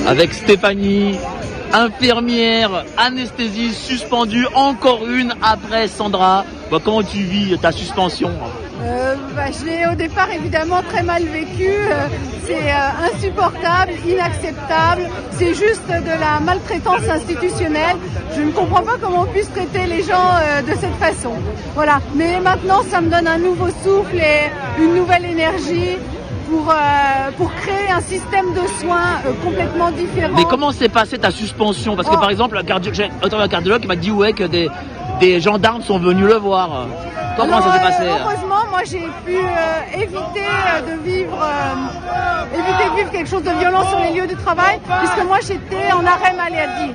Avec Stéphanie, infirmière, anesthésie, suspendue, encore une après Sandra. Bah, comment tu vis ta suspension? Je l'ai au départ évidemment très mal vécu, c'est insupportable, inacceptable, c'est juste de la maltraitance institutionnelle. Je ne comprends pas comment on puisse traiter les gens de cette façon. Voilà, mais maintenant ça me donne un nouveau souffle et une nouvelle énergie pour créer un système de soins complètement différent. Mais comment s'est passée ta suspension? Parce que par exemple, j'ai entendu un cardiologue qui m'a dit que des gendarmes sont venus le voir. Toi, comment ça s'est passé? Heureusement, moi j'ai pu éviter de vivre quelque chose de violent sur les lieux de travail, puisque moi j'étais en arrêt maladie.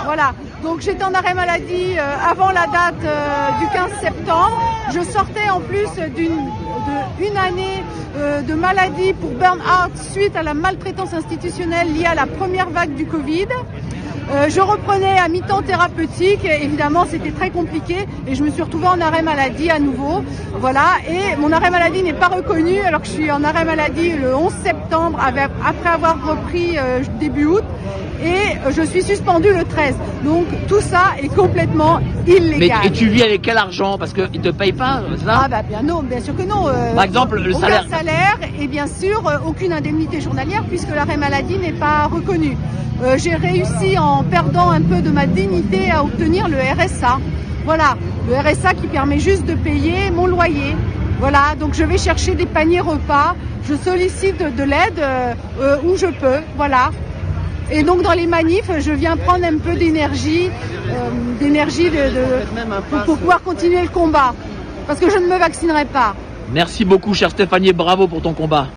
Voilà, donc j'étais en arrêt maladie avant la date du 15 septembre. Je sortais en plus d'une année de maladie pour burn-out suite à la maltraitance institutionnelle liée à la première vague du Covid. Je reprenais à mi-temps thérapeutique, évidemment c'était très compliqué et je me suis retrouvée en arrêt maladie à nouveau. Voilà, et mon arrêt maladie n'est pas reconnu alors que je suis en arrêt maladie le 11 septembre après avoir repris début août et je suis suspendue le 13. Donc tout ça est complètement illégal. Et tu vis avec quel argent? Parce qu'ils ne te payent pas, c'est ça? Ah bah bien sûr que non. Par exemple, le salaire. Aucun salaire et bien sûr aucune indemnité journalière puisque l'arrêt maladie n'est pas reconnu. J'ai réussi en perdant un peu de ma dignité à obtenir le RSA. Voilà, le RSA qui permet juste de payer mon loyer. Voilà, donc je vais chercher des paniers repas, je sollicite de l'aide où je peux, voilà. Et donc dans les manifs, je viens prendre un peu d'énergie, pour pouvoir continuer le combat. Parce que je ne me vaccinerai pas. Merci beaucoup, chère Stéphanie, bravo pour ton combat.